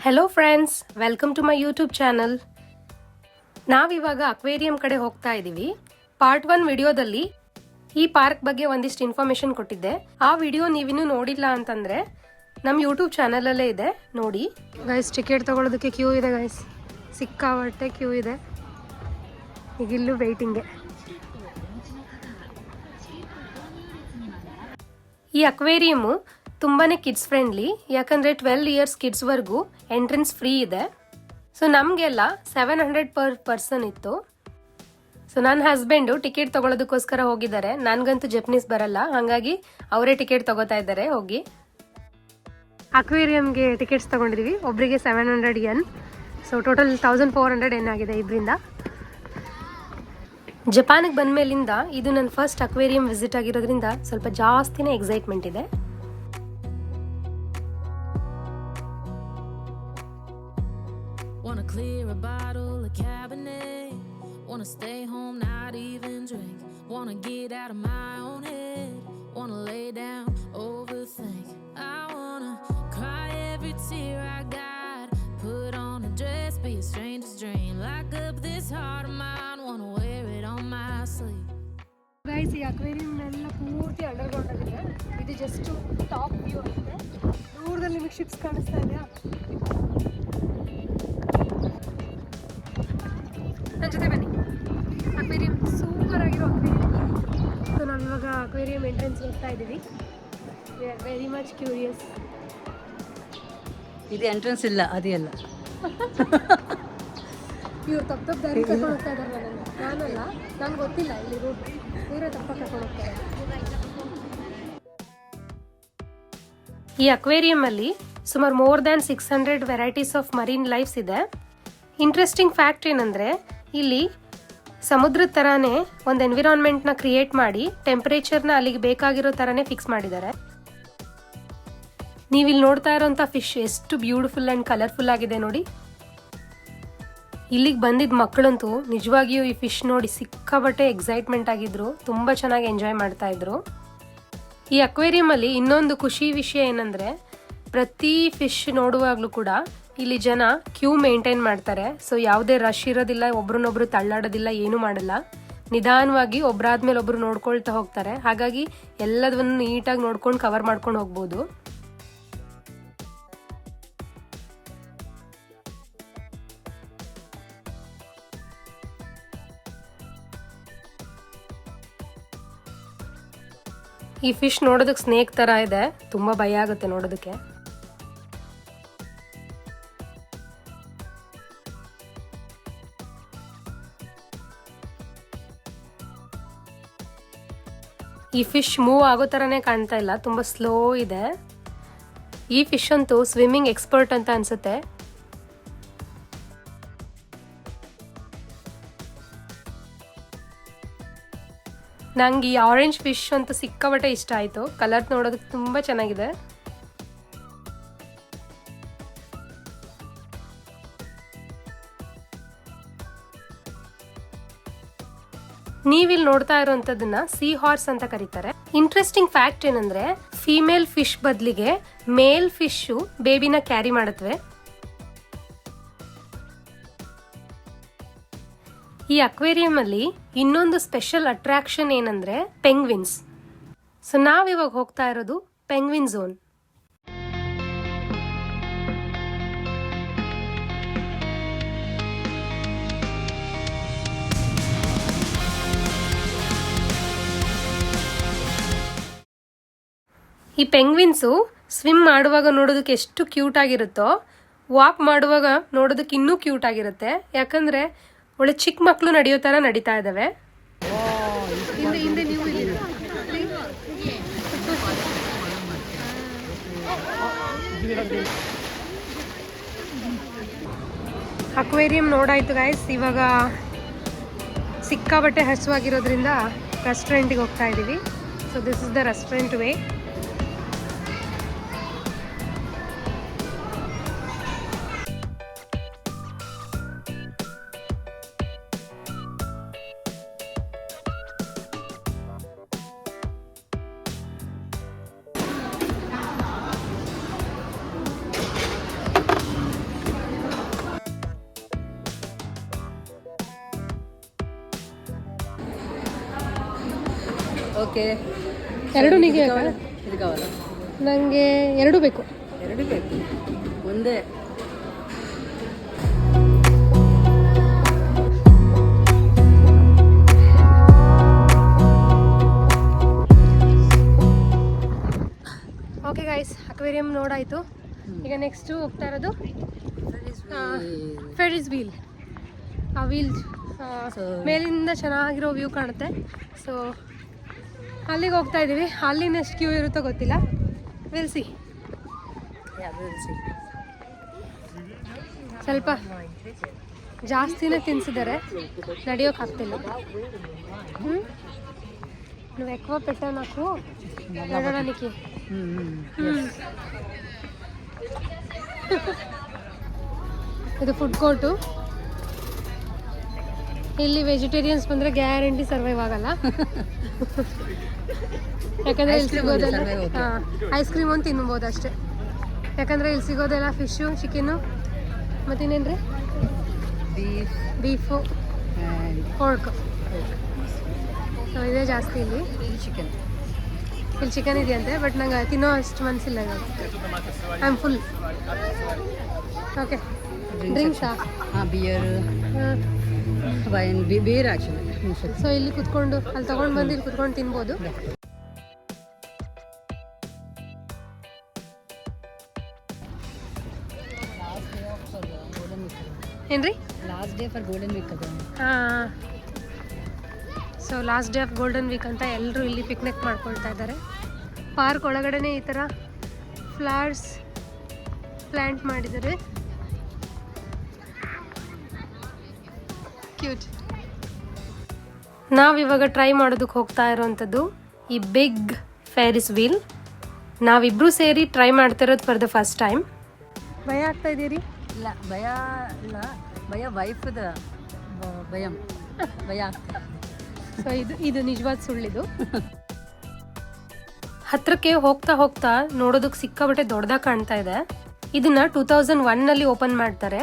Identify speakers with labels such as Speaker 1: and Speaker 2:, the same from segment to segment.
Speaker 1: Hello friends, welcome to my YouTube channel. ನಾವಿವಾಗ aquarium ಕಡೆ ಹೋಗ್ತಾ ಇದ್ದೀವಿ. ಪಾರ್ಟ್ 1 ವಿಡಿಯೋದಲ್ಲಿ ಈ ಪಾರ್ಕ್ ಬಗ್ಗೆ ಒಂದಿಷ್ಟು ಇನ್ಫಾರ್ಮೇಶನ್ ಕೊಟ್ಟಿದ್ದೆ. ಆ ವಿಡಿಯೋ ನೀವಿನ್ನೂ ನೋಡಿಲ್ಲ ಅಂತಂದ್ರೆ ನಮ್ಮ ಯೂಟ್ಯೂಬ್ ಚಾನಲಲ್ಲೇ ಇದೆ, ನೋಡಿ. ಗೈಸ್, ಟಿಕೆಟ್ ತಗೊಳ್ಳೋದಕ್ಕೆ ಕ್ಯೂ ಇದೆ ಗೈಸ್, ಸಿಕ್ಕಾಪಟ್ಟೆ ಕ್ಯೂ ಇದೆ. ಈಗ ಇಲ್ಲೂ ವೆಯ್ಟಿಂಗೆ. ಈ ಅಕ್ವೇರಿಯಮ್ಮು ತುಂಬಾನೇ ಕಿಡ್ಸ್ ಫ್ರೆಂಡ್ಲಿ, ಯಾಕಂದ್ರೆ 12 ಇಯರ್ಸ್ ಕಿಡ್ಸ್ವರೆಗೂ ಎಂಟ್ರೆನ್ಸ್ ಫ್ರೀ ಇದೆ. ಸೊ ನಮಗೆಲ್ಲ 700 ಪರ್ ಪರ್ಸನ್ ಇತ್ತು. ಸೊ ನನ್ನ ಹಸ್ಬೆಂಡು ಟಿಕೆಟ್ ತಗೊಳ್ಳೋದಕ್ಕೋಸ್ಕರ ಹೋಗಿದ್ದಾರೆ. ನನಗಂತೂ ಜಪನೀಸ್ ಬರಲ್ಲ, ಹಾಗಾಗಿ ಅವರೇ ಟಿಕೆಟ್ ತಗೋತಾ ಇದ್ದಾರೆ ಹೋಗಿ. ಅಕ್ವೇರಿಯಂಗೆ ಟಿಕೆಟ್ಸ್ ತಗೊಂಡಿದೀವಿ, ಒಬ್ಬರಿಗೆ 700 ಯೆನ್. ಸೊ ಟೋಟಲ್ 1400 ಯೆನ್ ಆಗಿದೆ ಇದರಿಂದ. ಜಪಾನಿಗೆ ಬಂದ ಮೇಲಿಂದ ಇದು ನನ್ನ ಫಸ್ಟ್ ಅಕ್ವೇರಿಯಂ ವಿಸಿಟ್ ಆಗಿರೋದ್ರಿಂದ ಸ್ವಲ್ಪ ಜಾಸ್ತಿನೇ ಎಕ್ಸೈಟ್ಮೆಂಟ್ ಇದೆ.
Speaker 2: Wanna clear a bottle of Cabernet, wanna stay home, not even drink, wanna get out of my own head, wanna lay down, overthink, I wanna cry every tear I got, put on a dress, be a stranger's dream, lock up this heart of mine, wanna wear it on my sleeve.
Speaker 1: Guys, ಈ aquarium ಎಲ್ಲ ಪೂರ್ತಿ underground ಆಗಿದೆ. ಇದು just top view ಆಗಿದೆ. ದೂರದಲ್ಲಿ ನಿಮಗೆ ships ಕಾಣಿಸ್ತಾ ಇದೆಯಾ? ನನ್ನ ಜೊತೆ ಬನ್ನಿ. ಅಕ್ವೇರಿಯಂ ಸೂಪರ್ ಆಗಿರೋ ಅಕ್ವೇರಿಯಂ. ಸೊ ನಾವಿವಾಗ ಅಕ್ವೇರಿಯಂ ಎಂಟ್ರೆನ್ಸ್ ಹೋಗ್ತಾ ಇದ್ದೀವಿ. We are very much curious.
Speaker 3: ಇದು ಎಂಟ್ರೆನ್ಸ್ ಇಲ್ಲ, ಅದೇ ಅಲ್ಲ.
Speaker 1: ಇವ್ರು ತಪ್ಪು ದಾರಿ ಕರ್ಕೊಂಡು ಹೋಗ್ತಾ ಇದ್ದಾರೆ ನಾನಲ್ಲ, ನನಗೆ ಗೊತ್ತಿಲ್ಲ ಇಲ್ಲಿ ರೂಟ್. ಇವರೇ ತಪ್ಪ ಕರ್ಕೊಂಡು ಹೋಗ್ತಾರೆ. ಈ ಅಕ್ವೇರಿಯಂ ಅಲ್ಲಿ ಸುಮಾರು more than 600 varieties of marine lifes ಇದೆ. ಇಂಟ್ರೆಸ್ಟಿಂಗ್ ಫ್ಯಾಕ್ಟ್ ಏನಂದರೆ, ಇಲ್ಲಿ ಸಮುದ್ರದ ಥರನೇ ಒಂದು ಎನ್ವಿರಾನ್ಮೆಂಟ್ನ ಕ್ರಿಯೇಟ್ ಮಾಡಿ ಟೆಂಪ್ರೇಚರ್ನ ಅಲ್ಲಿಗೆ ಬೇಕಾಗಿರೋ ಥರನೇ ಫಿಕ್ಸ್ ಮಾಡಿದ್ದಾರೆ. ನೀವಿಲ್ಲಿ ನೋಡ್ತಾ ಇರೋಂಥ ಫಿಶ್ ಎಷ್ಟು ಬ್ಯೂಟಿಫುಲ್ ಆ್ಯಂಡ್ ಕಲರ್ಫುಲ್ ಆಗಿದೆ ನೋಡಿ. ಇಲ್ಲಿಗೆ ಬಂದಿದ್ದ ಮಕ್ಕಳಂತೂ ನಿಜವಾಗಿಯೂ ಈ ಫಿಶ್ ನೋಡಿ ಸಿಕ್ಕಾಬಟ್ಟೆ ಎಕ್ಸೈಟ್ಮೆಂಟ್ ಆಗಿದ್ರು, ತುಂಬ ಚೆನ್ನಾಗಿ ಎಂಜಾಯ್ ಮಾಡ್ತಾ ಇದ್ರು. ಈ ಅಕ್ವೇರಿಯಮಲ್ಲಿ ಇನ್ನೊಂದು ಖುಷಿ ವಿಷಯ ಏನಂದರೆ, ಪ್ರತಿ ಫಿಶ್ ನೋಡುವಾಗಲೂ ಕೂಡ ಇಲ್ಲಿ ಜನ ಕ್ಯೂ ಮೇಂಟೈನ್ ಮಾಡ್ತಾರೆ. ಸೊ ಯಾವುದೇ ರಶ್ ಇರೋದಿಲ್ಲ, ಒಬ್ರನ್ನೊಬ್ರು ತಳ್ಳಾಡೋದಿಲ್ಲ, ಏನೂ ಮಾಡಲ್ಲ. ನಿಧಾನವಾಗಿ ಒಬ್ಬರಾದ್ಮೇಲೆ ಒಬ್ರು ನೋಡ್ಕೊಳ್ತಾ ಹೋಗ್ತಾರೆ. ಹಾಗಾಗಿ ಎಲ್ಲದನ್ನು ನೀಟಾಗಿ ನೋಡ್ಕೊಂಡು ಕವರ್ ಮಾಡ್ಕೊಂಡು ಹೋಗ್ಬೋದು. ಈ ಫಿಶ್ ನೋಡೋದಕ್ಕೆ ಸ್ನೇಕ್ ಥರ ಇದೆ, ತುಂಬ ಭಯ ಆಗುತ್ತೆ ನೋಡೋದಕ್ಕೆ. ಈ ಫಿಶ್ ಮೂವ್ ಆಗೋ ಥರನೇ ಕಾಣ್ತಾ ಇಲ್ಲ, ತುಂಬ ಸ್ಲೋ ಇದೆ. ಈ ಫಿಶ್ ಅಂತೂ ಸ್ವಿಮ್ಮಿಂಗ್ ಎಕ್ಸ್ಪರ್ಟ್ ಅಂತ ಅನ್ಸುತ್ತೆ. ನಂಗೆ ಈ ಆರೆಂಜ್ ಫಿಶ್ ಅಂತೂ ಸಿಕ್ಕಾಬಟ್ಟೆ ಇಷ್ಟ ಆಯಿತು. ಕಲರ್ ನೋಡೋದಕ್ಕೆ ತುಂಬ ಚೆನ್ನಾಗಿದೆ. ನೀವಿಲ್ಲಿ ನೋಡ್ತಾ ಇರೋಂಥದ್ದನ್ನ ಸೀ ಹಾರ್ಸ್ ಅಂತ ಕರೀತಾರೆ. ಇಂಟ್ರೆಸ್ಟಿಂಗ್ ಫ್ಯಾಕ್ಟ್ ಏನಂದ್ರೆ, ಫೀಮೇಲ್ ಫಿಶ್ ಬದಲಿಗೆ ಮೇಲ್ ಫಿಶ್ ಬೇಬಿನ ಕ್ಯಾರಿ ಮಾಡುತ್ತವೆ. ಈ ಅಕ್ವೇರಿಯಂ ಅಲ್ಲಿ ಇನ್ನೊಂದು ಸ್ಪೆಷಲ್ ಅಟ್ರಾಕ್ಷನ್ ಏನಂದ್ರೆ ಪೆಂಗ್ವಿನ್ಸ್. ಸೊ ನಾವಿವಾಗ ಹೋಗ್ತಾ ಇರೋದು ಪೆಂಗ್ವಿನ್ ಝೋನ್. ಈ ಪೆಂಗ್ವಿನ್ಸು ಸ್ವಿಮ್ ಮಾಡುವಾಗ ನೋಡೋದಕ್ಕೆ ಎಷ್ಟು ಕ್ಯೂಟ್ ಆಗಿರುತ್ತೋ, ವಾಕ್ ಮಾಡುವಾಗ ನೋಡೋದಕ್ಕೆ ಇನ್ನೂ ಕ್ಯೂಟ್ ಆಗಿರುತ್ತೆ. ಯಾಕಂದ್ರೆ ಒಳ್ಳೆ ಚಿಕ್ಕ ಮಕ್ಕಳು ನಡೆಯೋ ಥರ ನಡೀತಾ ಇದ್ದಾವೆ. ಅಕ್ವೇರಿಯಂ ನೋಡಾಯ್ತು ಗೈಸ್. ಇವಾಗ ಸಿಕ್ಕಾಬಟ್ಟೆ ಹಸುವಾಗಿರೋದ್ರಿಂದ ರೆಸ್ಟೋರೆಂಟಿಗೆ ಹೋಗ್ತಾ ಇದ್ದೀವಿ. So this is the restaurant way.
Speaker 3: Okay.
Speaker 1: ಎರಡು ನಿಮಗೆ
Speaker 3: ಇದು ಕಾವಲ್ಲ,
Speaker 1: ನನಗೆ ಎರಡು ಬೇಕು.
Speaker 3: ಎರಡು ಬೇಕು, ಒಂದೇ.
Speaker 1: ಓಕೆ ಗೈಸ್, ಅಕ್ವೇರಿಯಂ ನೋಡಾಯಿತು. ಈಗ ನೆಕ್ಸ್ಟು ಹೋಗ್ತಾ ಇರೋದು ಫೆರಿಸ್ ವೀಲ್. ಆ ವೀಲ್ ಮೇಲಿಂದ ಚೆನ್ನಾಗಿರೋ ವ್ಯೂ ಕಾಣುತ್ತೆ. ಸೊ ಅಲ್ಲಿಗೆ ಹೋಗ್ತಾ ಇದ್ದೀವಿ. ಅಲ್ಲಿ ಎಷ್ಟು ಕ್ಯೂ ಇರುತ್ತೋ ಗೊತ್ತಿಲ್ಲ. Will see. ಸ್ವಲ್ಪ ಜಾಸ್ತಿನೇ ತಿನ್ಸಿದ್ದಾರೆ, ನಡೆಯೋಕೆ ಆಗ್ತಿಲ್ಲ. నువ్వు ఎక్కువ పెట్టావు నాకు నడవడానికి. ಇದು ಫುಡ್ ಕೋರ್ಟು. ಇಲ್ಲಿ ವೆಜಿಟೇರಿಯನ್ಸ್ ಬಂದರೆ ಗ್ಯಾರಂಟಿ ಸರ್ವೈವ್ ಆಗಲ್ಲ. ಯಾಕಂದರೆ ಇಲ್ಲಿ ಸಿಗೋದೆಲ್ಲ ಐಸ್ ಕ್ರೀಮ್ ಒಂದು ತಿನ್ಬೋದು ಅಷ್ಟೇ. ಯಾಕಂದರೆ ಇಲ್ಲಿ ಸಿಗೋದೆಲ್ಲ ಫಿಶ್ಶು, ಚಿಕನ್ನು, ಮತ್ತಿನ್ನೇನು ರೀ, ಬೀಫು, ಪೋರ್ಕ್. ಸೊ ಇದೇ ಜಾಸ್ತಿ ಇಲ್ಲಿ.
Speaker 3: ಚಿಕನ್,
Speaker 1: ಇಲ್ಲಿ ಚಿಕನ್ ಇದೆಯಂತೆ, ಬಟ್ ನಂಗೆ ತಿನ್ನೋ ಅಷ್ಟು ಮನಸ್ಸಿಲ್ಲ ಇವಾಗ. I am full. ಓಕೆ, ಡ್ರಿಂಕ್ಸಾ?
Speaker 3: ಹಾಂ, ಬಿಯರ್, ವೈನ್, ಬೇರೆ ಆ್ಯಕ್ಚುಲಿ.
Speaker 1: ಸೊ ಇಲ್ಲಿ ಕುತ್ಕೊಂಡು ಅಲ್ಲಿ ತೊಗೊಂಡು ಬಂದು ಇಲ್ಲಿ ಕುತ್ಕೊಂಡು ತಿನ್ಬೋದು. ಏನ್ರಿ?
Speaker 3: Last day for golden week ಅದು.
Speaker 1: ಹಾಂ, so last day of golden week ಅಂತ ಎಲ್ಲರೂ ಇಲ್ಲಿ ಪಿಕ್ನಿಕ್ ಮಾಡ್ಕೊಳ್ತಾ ಇದ್ದಾರೆ. ಪಾರ್ಕ್ ಒಳಗಡೆನೇ ಈ ಥರ ಫ್ಲವರ್ಸ್ ಪ್ಲ್ಯಾಂಟ್ ಮಾಡಿದ್ದಾರೆ. ಕ್ಯೂಟ್. ನಾವಿವಾಗ ಟ್ರೈ ಮಾಡೋದಕ್ಕೆ ಹೋಗ್ತಾ ಇರೋವಂಥದ್ದು ಈ ಬಿಗ್ ಫೆರಿಸ್ ವೀಲ್. ನಾವಿಬ್ಬರೂ ಸೇರಿ ಟ್ರೈ ಮಾಡ್ತಿರೋದು ಫಾರ್ ದ ಫಸ್ಟ್ ಟೈಮ್. ಭಯ ಆಗ್ತಾ ಇದ್ದೀರಿ?
Speaker 3: ಇಲ್ಲ, ಭಯ ಇಲ್ಲ, ಭಯ ವೈಫ್ದ ಭಯ ಆಗ್ತದೆ.
Speaker 1: ಸೊ ಇದು ನಿಜವಾದ ಸುಳ್ಳಿದು. ಹತ್ರಕ್ಕೆ ಹೋಗ್ತಾ ಹೋಗ್ತಾ ನೋಡೋದಕ್ಕೆ ಸಿಕ್ಕಾಬಟ್ಟೆ ದೊಡ್ಡದಾಗಿ ಕಾಣ್ತಾ ಇದೆ. ಇದನ್ನ 2001 ಓಪನ್ ಮಾಡ್ತಾರೆ.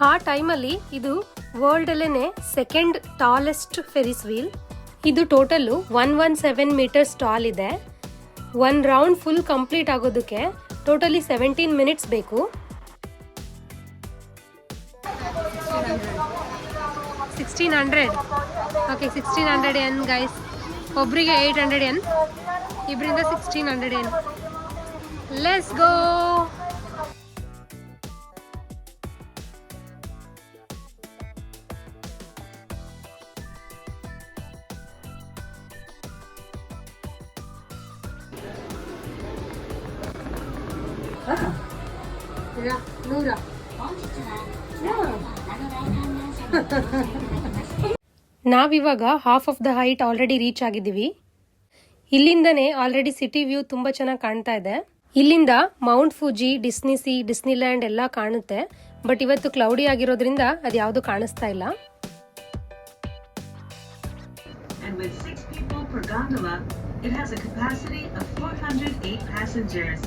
Speaker 1: ಆ ಟೈಮಲ್ಲಿ ಇದು ವರ್ಲ್ಡ್ ಅಲ್ಲೇನೆ ಸೆಕೆಂಡ್ ಟಾಲೆಸ್ಟ್ ಫೆರಿಸ್ ವೀಲ್. ಇದು ಟೋಟಲ್ಲು 117 ಮೀಟರ್ಸ್ ಟಾಲ್ ಇದೆ. 1 ರೌಂಡ್ ಫುಲ್ ಕಂಪ್ಲೀಟ್ ಆಗೋದಕ್ಕೆ ಟೋಟಲಿ 17 ಮಿನಿಟ್ಸ್ ಬೇಕು. 1600. Okay, 1600 yen guys. ಒಬ್ಬರಿಗೆ 800 ಎನ್, ಇಬ್ಬರಿಂದ 1600 ಎನ್. Let's go. ನಾವಿವಾಗ half of the height already reach ಆಗಿದ್ದೀವಿ. ಇಲ್ಲಿಂದನೇ ಆಲ್ರೆಡಿ ಸಿಟಿ ವ್ಯೂ ತುಂಬ ಚೆನ್ನಾಗಿ ಕಾಣ್ತಾ ಇದೆ. ಇಲ್ಲಿಂದ Mount Fuji, Disney C, Disneyland ಎಲ್ಲ ಕಾಣುತ್ತೆ. ಬಟ್ ಇವತ್ತು ಕ್ಲೌಡಿ ಆಗಿರೋದ್ರಿಂದ ಅದು ಯಾವುದು ಕಾಣಿಸ್ತಾ ಇಲ್ಲ.
Speaker 4: And with 6 people per gondola, it has a capacity of 408 passengers.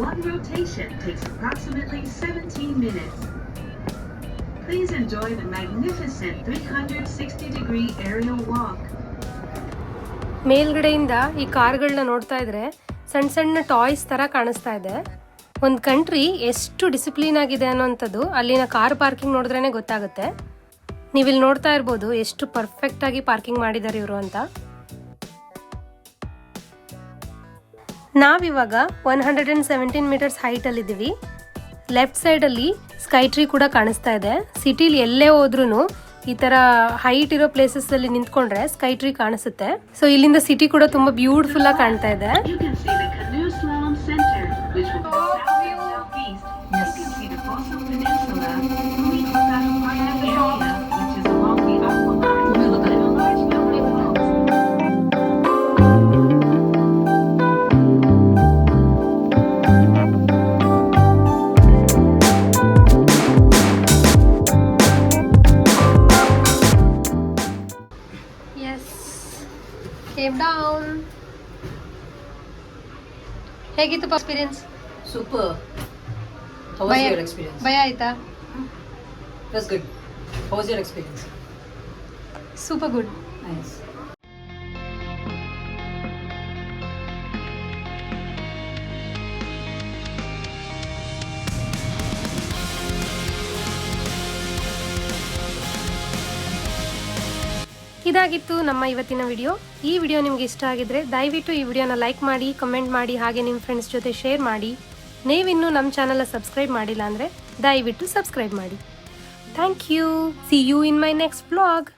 Speaker 4: One rotation takes approximately 17 minutes. Please enjoy the magnificent 360-degree aerial walk.
Speaker 1: ಮೇಲ್ಗಡೆಯಿಂದ ಈ ಕಾರ್ಗಳನ್ನ ನೋಡ್ತಾ ಇದ್ರೆ ಸಣ್ಣ ಸಣ್ಣ ಟಾಯ್ಸ್ ತರ ಕಾಣಿಸ್ತಾ ಇದೆ. ಒಂದು ಕಂಟ್ರಿ ಎಷ್ಟು ಡಿಸಿಪ್ಲಿನ್ ಆಗಿದೆ ಅನ್ನೋಂಥದ್ದು ಅಲ್ಲಿನ ಕಾರ್ ಪಾರ್ಕಿಂಗ್ ನೋಡಿದ್ರೇನೆ ಗೊತ್ತಾಗುತ್ತೆ. ನೀವಿಲ್ಲಿ ನೋಡ್ತಾ ಇರ್ಬೋದು ಎಷ್ಟು ಪರ್ಫೆಕ್ಟ್ ಆಗಿ ಪಾರ್ಕಿಂಗ್ ಮಾಡಿದ್ದಾರೆ ಇವರು ಅಂತ. ನಾವಿವಾಗ 117 ಮೀಟರ್ಸ್ ಹೈಟ್ ಅಲ್ಲಿ ಇದ್ದೀವಿ. ಲೆಫ್ಟ್ ಸೈಡ್ ಅಲ್ಲಿ ಸ್ಕೈ ಟ್ರೀ ಕೂಡ ಕಾಣಿಸ್ತಾ ಇದೆ. ಸಿಟಿಲಿ ಎಲ್ಲೇ ಹೋದ್ರೂ ಈ ತರ ಹೈಟ್ ಇರೋ ಪ್ಲೇಸಸ್ ಅಲ್ಲಿ ನಿಂತ್ಕೊಂಡ್ರೆ ಸ್ಕೈ ಟ್ರೀ ಕಾಣಿಸುತ್ತೆ. ಸೊ ಇಲ್ಲಿಂದ ಸಿಟಿ ಕೂಡ ತುಂಬಾ ಬ್ಯೂಟಿಫುಲ್ ಆಗಿ ಕಾಣ್ತಾ ಇದೆ.
Speaker 4: You can see the Canoe Slalom Center, which will be south and southeast. You can see the Fossil Peninsula, Louis Catano Park area, which is along the Aqua Line, and a large number of falls.
Speaker 1: Came down. ಹೇಗಿತ್ತು experience?
Speaker 3: Super. How was your experience?
Speaker 1: ಭಯ ಆಯ್ತಾ?
Speaker 3: It was good. How was your experience?
Speaker 1: Super good.
Speaker 3: Nice.
Speaker 1: ಇದಾಗಿತ್ತು ನಮ್ಮ ಇವತ್ತಿನ video. ಈ video ನಿಮಗೆ ಇಷ್ಟ ಆಗಿದ್ರೆ ದಯವಿಟ್ಟು ಈ ವಿಡಿಯೋನ ಲೈಕ್ ಮಾಡಿ, ಕಮೆಂಟ್ ಮಾಡಿ, ಹಾಗೆ ನಿಮ್ಮ ಫ್ರೆಂಡ್ಸ್ ಜೊತೆ ಶೇರ್ ಮಾಡಿ. ನೀವಿನ್ನೂ ನಮ್ಮ ಚಾನಲ್ನ ಸಬ್ಸ್ಕ್ರೈಬ್ ಮಾಡಿಲ್ಲ ಅಂದರೆ ದಯವಿಟ್ಟು ಸಬ್ಸ್ಕ್ರೈಬ್ ಮಾಡಿ. Thank you. See you in my next vlog.